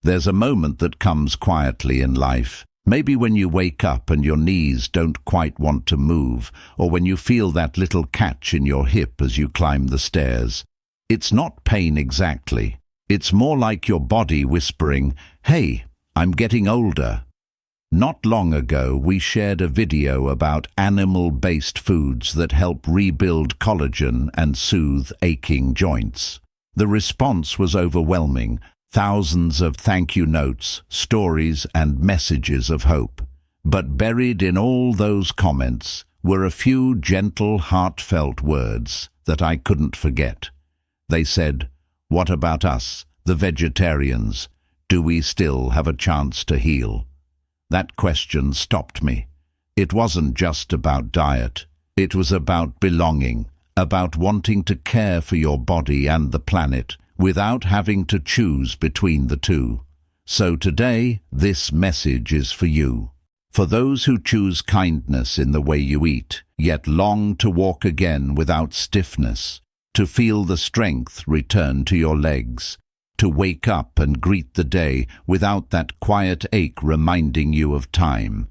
There's a moment that comes quietly in life. Maybe when you wake up and your knees don't quite want to move, or when you feel that little catch in your hip as you climb the stairs. It's not pain exactly. It's more like your body whispering, "Hey, I'm getting older." Not long ago, we shared a video about animal-based foods that help rebuild collagen and soothe aching joints. The response was overwhelming. Thousands of thank you notes, stories, and messages of hope. But buried in all those comments were a few gentle, heartfelt words that I couldn't forget. They said, "What about us, the vegetarians? Do we still have a chance to heal?" That question stopped me. It wasn't just about diet. It was about belonging, about wanting to care for your body and the planet, without having to choose between the two. So today, this message is for you. For those who choose kindness in the way you eat, yet long to walk again without stiffness, to feel the strength return to your legs, to wake up and greet the day without that quiet ache reminding you of time.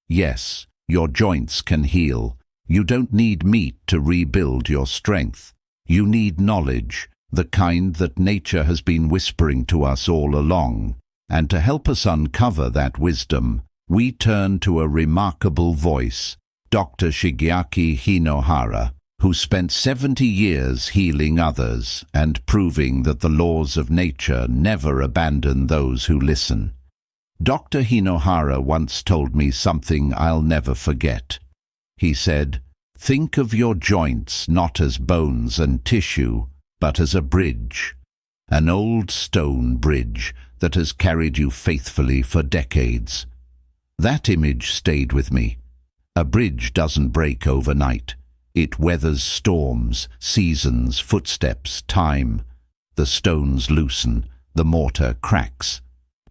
Yes, your joints can heal. You don't need meat to rebuild your strength. You need knowledge, the kind that nature has been whispering to us all along. And to help us uncover that wisdom, we turn to a remarkable voice, Dr. Shigeaki Hinohara, who spent 70 years healing others and proving that the laws of nature never abandon those who listen. Dr. Hinohara once told me something I'll never forget. He said, "Think of your joints not as bones and tissue, but as a bridge, an old stone bridge that has carried you faithfully for decades." That image stayed with me. A bridge doesn't break overnight. It weathers storms, seasons, footsteps, time. The stones loosen, the mortar cracks.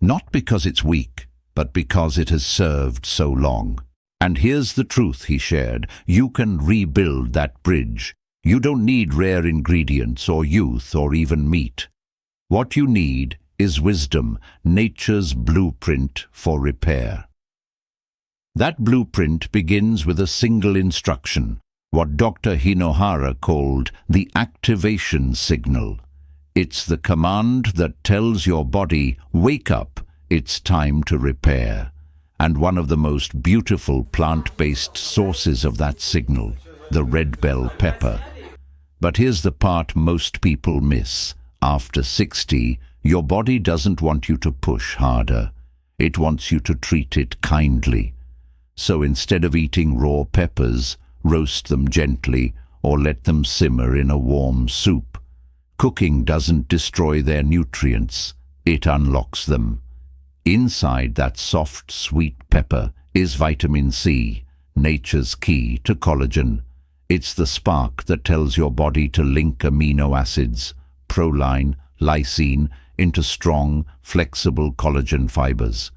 Not because it's weak, but because it has served so long. And here's the truth he shared. You can rebuild that bridge. You don't need rare ingredients or youth or even meat. What you need is wisdom, nature's blueprint for repair. That blueprint begins with a single instruction, what Dr. Hinohara called the activation signal. It's the command that tells your body, "Wake up, it's time to repair." And one of the most beautiful plant-based sources of that signal, the red bell pepper. But here's the part most people miss. After 60, your body doesn't want you to push harder. It wants you to treat it kindly. So instead of eating raw peppers, roast them gently or let them simmer in a warm soup. Cooking doesn't destroy their nutrients, it unlocks them. Inside that soft, sweet pepper is vitamin C, nature's key to collagen. It's the spark that tells your body to link amino acids, proline, lysine, into strong, flexible collagen fibers.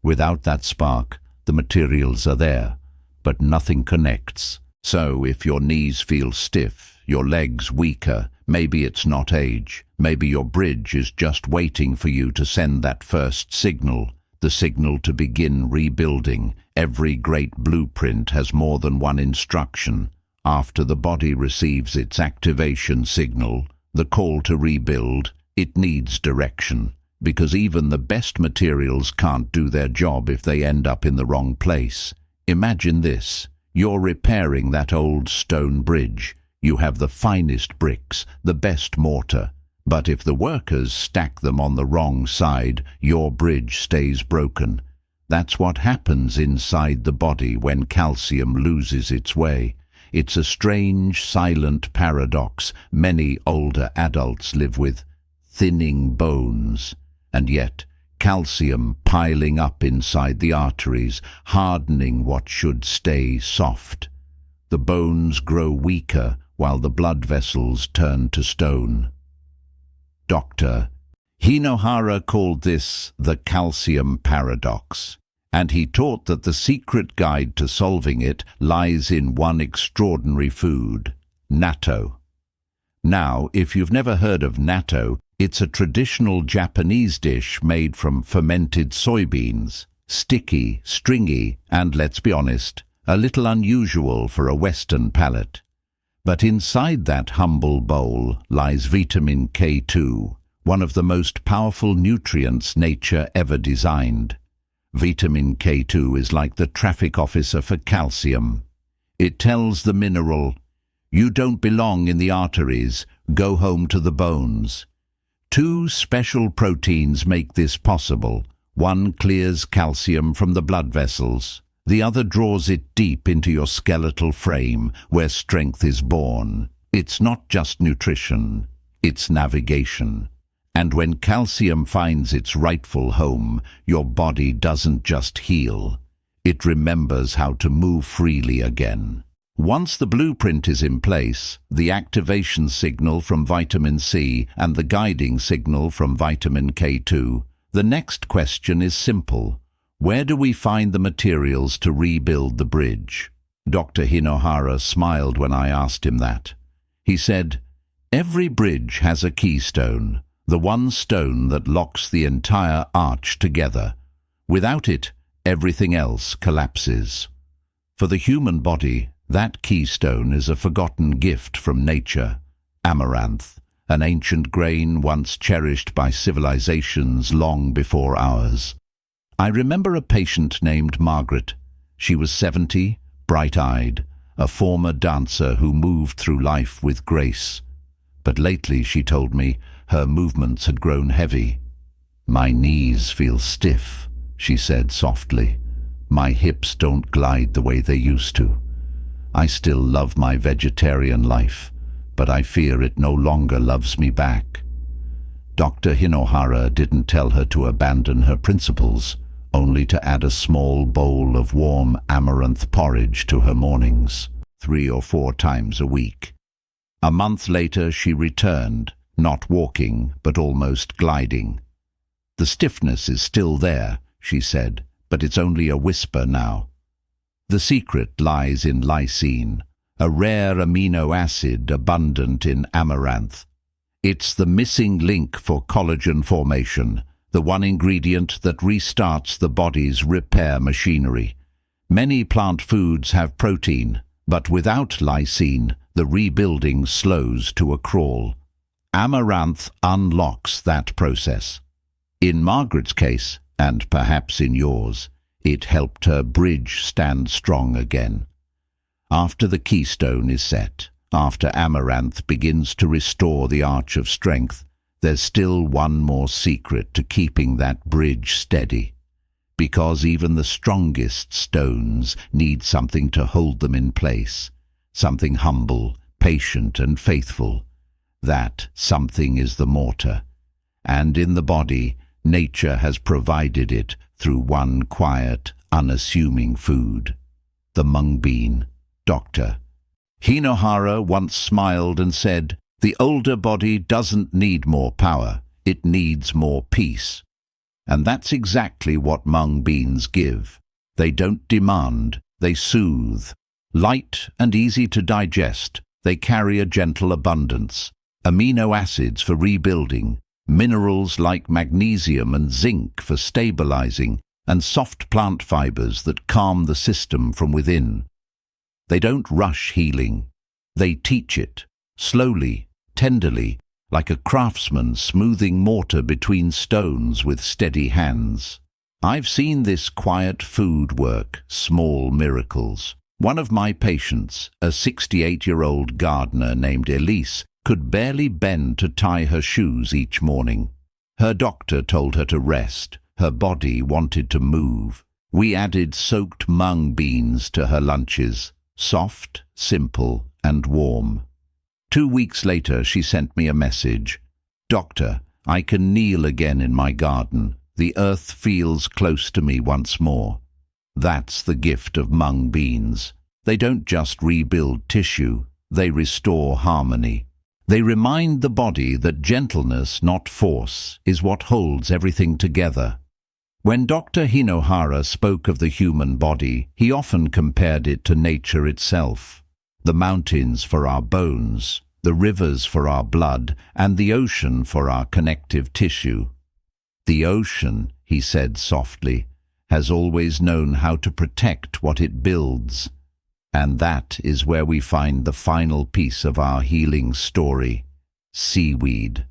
Without that spark, the materials are there, but nothing connects. So if your knees feel stiff, your legs weaker, maybe it's not age. Maybe your bridge is just waiting for you to send that first signal, the signal to begin rebuilding. Every great blueprint has more than one instruction. After the body receives its activation signal, the call to rebuild, it needs direction, because even the best materials can't do their job if they end up in the wrong place. Imagine this. You're repairing that old stone bridge. You have the finest bricks, the best mortar. But if the workers stack them on the wrong side, your bridge stays broken. That's what happens inside the body when calcium loses its way. It's a strange, silent paradox many older adults live with. Thinning bones, and yet calcium piling up inside the arteries, hardening what should stay soft. The bones grow weaker while the blood vessels turn to stone. Dr. Hinohara called this the calcium paradox, and he taught that the secret guide to solving it lies in one extraordinary food, natto. Now, if you've never heard of natto, It's a traditional Japanese dish made from fermented soybeans, sticky, stringy, and, let's be honest, a little unusual for a Western palate. But inside that humble bowl lies vitamin K2, one of the most powerful nutrients nature ever designed. Vitamin K2 is like the traffic officer for calcium. It tells the mineral, "You don't belong in the arteries, go home to the bones." Two special proteins make this possible. One clears calcium from the blood vessels. The other draws it deep into your skeletal frame, where strength is born. It's not just nutrition, it's navigation. And when calcium finds its rightful home, your body doesn't just heal. It remembers how to move freely again. Once the blueprint is in place, the activation signal from vitamin C and the guiding signal from vitamin K2, the next question is simple. Where do we find the materials to rebuild the bridge? Dr. Hinohara smiled when I asked him that. He said, "Every bridge has a keystone, the one stone that locks the entire arch together. Without it, everything else collapses." For the human body, that keystone is a forgotten gift from nature. Amaranth, an ancient grain once cherished by civilizations long before ours. I remember a patient named Margaret. She was 70, bright-eyed, a former dancer who moved through life with grace. But lately, she told me, her movements had grown heavy. "My knees feel stiff," she said softly. "My hips don't glide the way they used to. I still love my vegetarian life, but I fear it no longer loves me back." Dr. Hinohara didn't tell her to abandon her principles, only to add a small bowl of warm amaranth porridge to her mornings, 3 or 4 times a week. A month later she returned, not walking, but almost gliding. "The stiffness is still there," she said, "but it's only a whisper now." The secret lies in lysine, a rare amino acid abundant in amaranth. It's the missing link for collagen formation, the one ingredient that restarts the body's repair machinery. Many plant foods have protein, but without lysine, the rebuilding slows to a crawl. Amaranth unlocks that process. In Margaret's case, and perhaps in yours, it helped her bridge stand strong again. After the keystone is set, after amaranth begins to restore the arch of strength, there's still one more secret to keeping that bridge steady. Because even the strongest stones need something to hold them in place, something humble, patient and faithful. That something is the mortar. And in the body, nature has provided it through one quiet, unassuming food. The mung bean. Dr. Hinohara once smiled and said, "The older body doesn't need more power, it needs more peace." And that's exactly what mung beans give. They don't demand, they soothe. Light and easy to digest, they carry a gentle abundance. Amino acids for rebuilding, minerals like magnesium and zinc for stabilizing, and soft plant fibers that calm the system from within. They don't rush healing. They teach it, slowly, tenderly, like a craftsman smoothing mortar between stones with steady hands. I've seen this quiet food work, small miracles. One of my patients, a 68-year-old gardener named Elise, could barely bend to tie her shoes each morning. Her doctor told her to rest. Her body wanted to move. We added soaked mung beans to her lunches, soft, simple, and warm. 2 weeks later, she sent me a message. "Doctor, I can kneel again in my garden. The earth feels close to me once more." That's the gift of mung beans. They don't just rebuild tissue, they restore harmony. They remind the body that gentleness, not force, is what holds everything together. When Dr. Hinohara spoke of the human body, he often compared it to nature itself. The mountains for our bones, the rivers for our blood, and the ocean for our connective tissue. The ocean, he said softly, has always known how to protect what it builds. And that is where we find the final piece of our healing story: seaweed.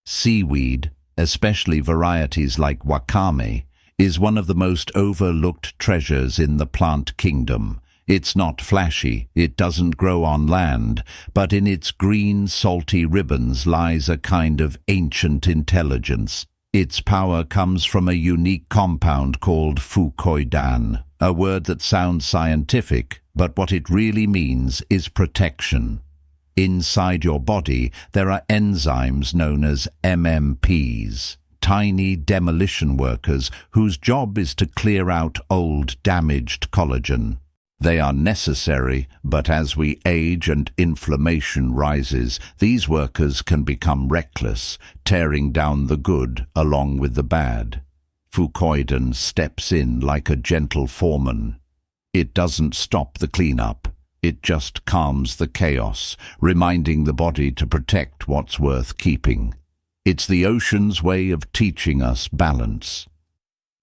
Seaweed, especially varieties like wakame, is one of the most overlooked treasures in the plant kingdom. It's not flashy, it doesn't grow on land, but in its green, salty ribbons lies a kind of ancient intelligence. Its power comes from a unique compound called fucoidan, a word that sounds scientific, but what it really means is protection. Inside your body, there are enzymes known as MMPs, tiny demolition workers whose job is to clear out old, damaged collagen. They are necessary, but as we age and inflammation rises, these workers can become reckless, tearing down the good along with the bad. Fucoidan steps in like a gentle foreman. It doesn't stop the cleanup. It just calms the chaos, reminding the body to protect what's worth keeping. It's the ocean's way of teaching us balance.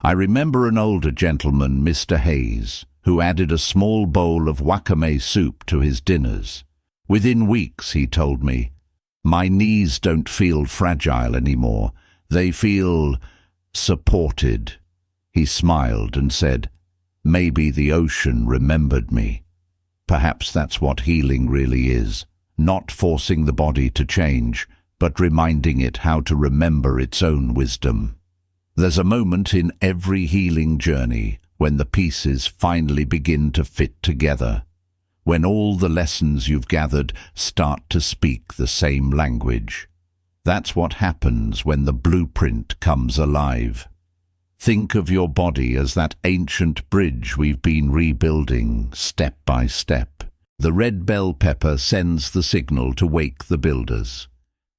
I remember an older gentleman, Mr. Hayes, who added a small bowl of wakame soup to his dinners. Within weeks, he told me, my knees don't feel fragile anymore. They feel supported. He smiled and said, maybe the ocean remembered me. Perhaps that's what healing really is, not forcing the body to change, but reminding it how to remember its own wisdom. There's a moment in every healing journey when the pieces finally begin to fit together, when all the lessons you've gathered start to speak the same language. That's what happens when the blueprint comes alive. Think of your body as that ancient bridge we've been rebuilding step by step. The red bell pepper sends the signal to wake the builders.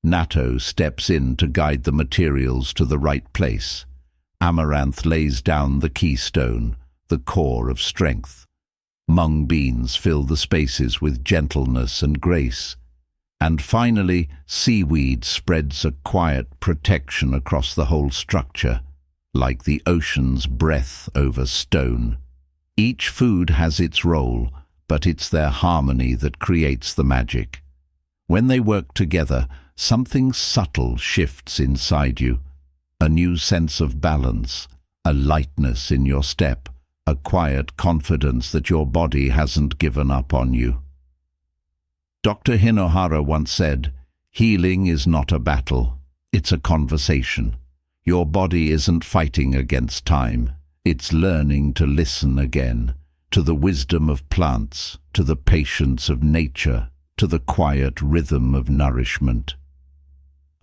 Natto steps in to guide the materials to the right place. Amaranth lays down the keystone, the core of strength. Mung beans fill the spaces with gentleness and grace. And finally, seaweed spreads a quiet protection across the whole structure, like the ocean's breath over stone. Each food has its role, but it's their harmony that creates the magic. When they work together, something subtle shifts inside you. A new sense of balance, a lightness in your step, a quiet confidence that your body hasn't given up on you. Dr. Hinohara once said, healing is not a battle, it's a conversation. Your body isn't fighting against time, it's learning to listen again, to the wisdom of plants, to the patience of nature, to the quiet rhythm of nourishment.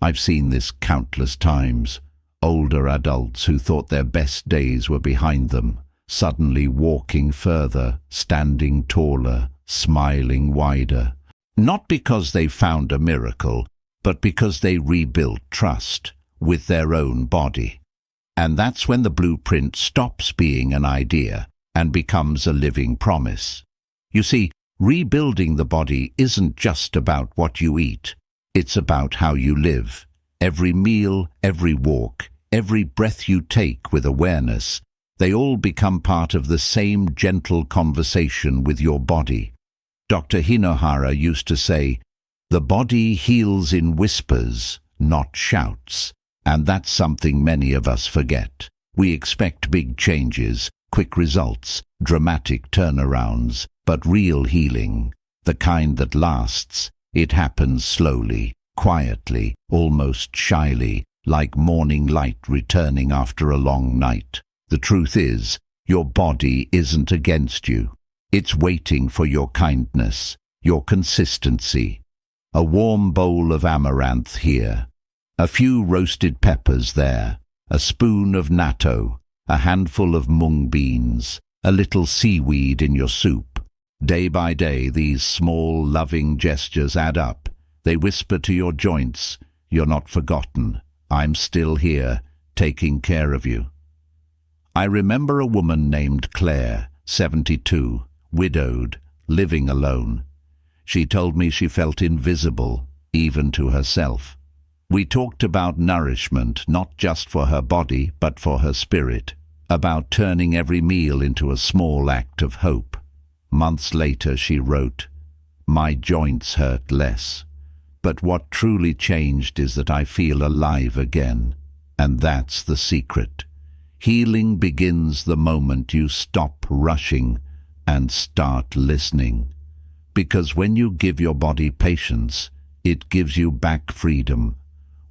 I've seen this countless times. Older adults who thought their best days were behind them, suddenly walking further, standing taller, smiling wider. Not because they found a miracle, but because they rebuilt trust with their own body. And that's when the blueprint stops being an idea and becomes a living promise. You see, rebuilding the body isn't just about what you eat. It's about how you live. Every meal, every walk, every breath you take with awareness, they all become part of the same gentle conversation with your body. Dr. Hinohara used to say, the body heals in whispers, not shouts, and that's something many of us forget. We expect big changes, quick results, dramatic turnarounds, but real healing, the kind that lasts, it happens slowly, quietly, almost shyly, like morning light returning after a long night. The truth is, your body isn't against you. It's waiting for your kindness, your consistency. A warm bowl of amaranth here, a few roasted peppers there, a spoon of natto, a handful of mung beans, a little seaweed in your soup. Day by day, these small, loving gestures add up. They whisper to your joints, you're not forgotten. I'm still here, taking care of you. I remember a woman named Claire, 72, widowed, living alone. She told me she felt invisible, even to herself. We talked about nourishment, not just for her body, but for her spirit, about turning every meal into a small act of hope. Months later, she wrote, "My joints hurt less. But what truly changed is that I feel alive again. And that's the secret. Healing begins the moment you stop rushing and start listening. Because when you give your body patience, it gives you back freedom.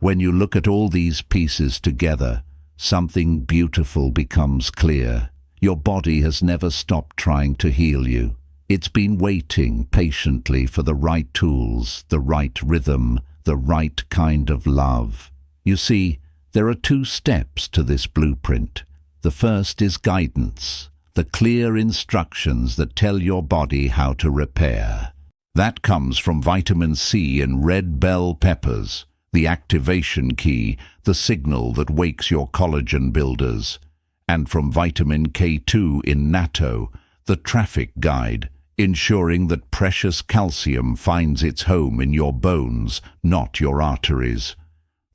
When you look at all these pieces together, something beautiful becomes clear. Your body has never stopped trying to heal you. It's been waiting patiently for the right tools, the right rhythm, the right kind of love. You see, there are 2 steps to this blueprint. The first is guidance, the clear instructions that tell your body how to repair. That comes from vitamin C in red bell peppers, the activation key, the signal that wakes your collagen builders, and from vitamin K2 in natto, the traffic guide, ensuring that precious calcium finds its home in your bones, not your arteries.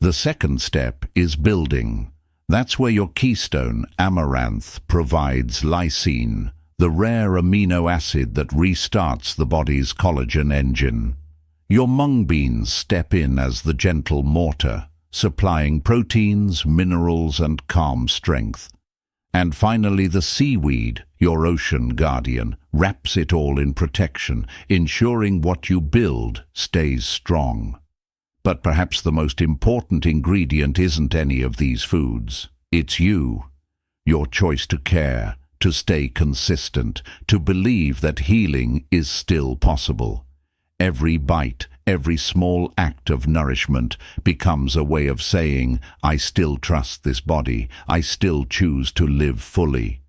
The second step is building. That's where your keystone, amaranth, provides lysine, the rare amino acid that restarts the body's collagen engine. Your mung beans step in as the gentle mortar, supplying proteins, minerals, and calm strength. And finally, the seaweed, your ocean guardian, wraps it all in protection, ensuring what you build stays strong. But perhaps the most important ingredient isn't any of these foods. It's you. Your choice to care, to stay consistent, to believe that healing is still possible. Every bite, every small act of nourishment becomes a way of saying, I still trust this body, I still choose to live fully.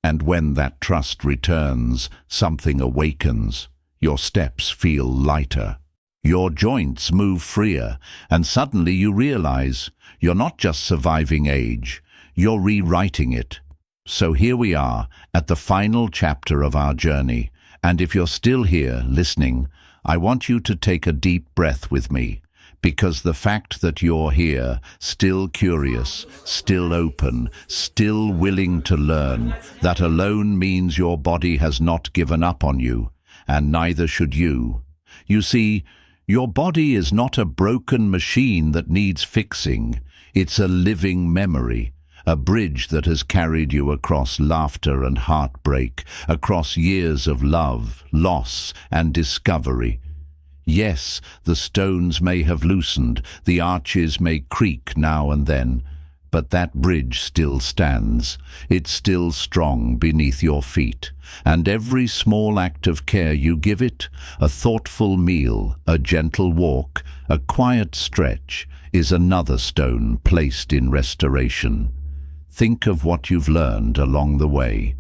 And when that trust returns, something awakens. Your steps feel lighter. Your joints move freer, and suddenly you realize you're not just surviving age, you're rewriting it. So here we are, at the final chapter of our journey, and if you're still here, listening, I want you to take a deep breath with me, because the fact that you're here, still curious, still open, still willing to learn, that alone means your body has not given up on you, and neither should you. You see, your body is not a broken machine that needs fixing. It's a living memory, a bridge that has carried you across laughter and heartbreak, across years of love, loss, and discovery. Yes, the stones may have loosened, the arches may creak now and then, but that bridge still stands. It's still strong beneath your feet, and every small act of care you give it, a thoughtful meal, a gentle walk, a quiet stretch, is another stone placed in restoration. Think of what you've learned along the way.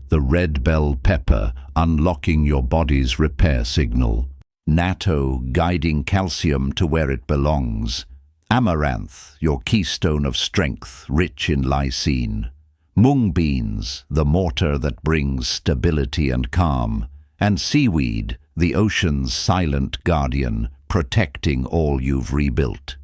The red bell pepper unlocking your body's repair signal. Natto guiding calcium to where it belongs. Amaranth, your keystone of strength, rich in lysine. Mung beans, the mortar that brings stability and calm. And seaweed, the ocean's silent guardian, protecting all you've rebuilt.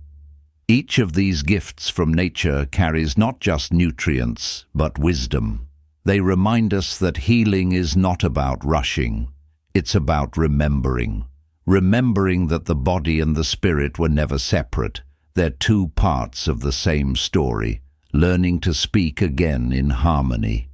Each of these gifts from nature carries not just nutrients, but wisdom. They remind us that healing is not about rushing. It's about remembering. Remembering that the body and the spirit were never separate. They're 2 parts of the same story, learning to speak again in harmony.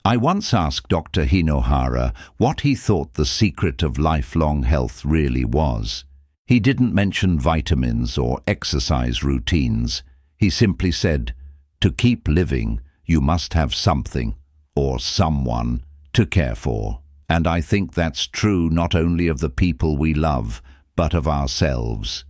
I once asked Dr. Hinohara what he thought the secret of lifelong health really was. He didn't mention vitamins or exercise routines. He simply said, to keep living, you must have something, or someone, to care for. And I think that's true not only of the people we love, but of ourselves.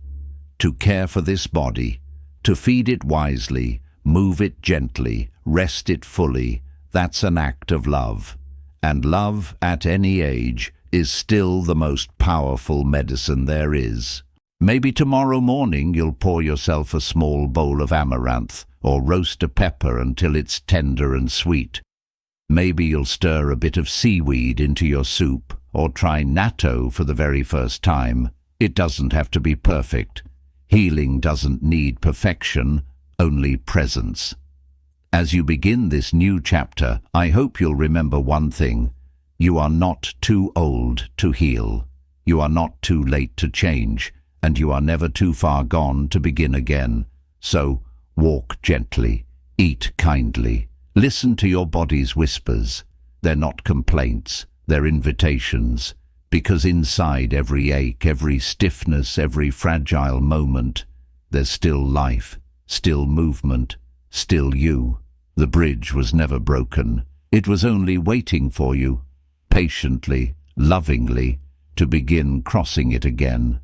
To care for this body, to feed it wisely, move it gently, rest it fully, that's an act of love. And love, at any age, is still the most powerful medicine there is. Maybe tomorrow morning you'll pour yourself a small bowl of amaranth, or roast a pepper until it's tender and sweet. Maybe you'll stir a bit of seaweed into your soup, or try natto for the very first time. It doesn't have to be perfect. Healing doesn't need perfection, only presence. As you begin this new chapter, I hope you'll remember one thing. You are not too old to heal. You are not too late to change, and you are never too far gone to begin again. So, walk gently, eat kindly, listen to your body's whispers. They're not complaints, they're invitations, because inside every ache, every stiffness, every fragile moment, there's still life, still movement, still you. The bridge was never broken. It was only waiting for you, patiently, lovingly, to begin crossing it again.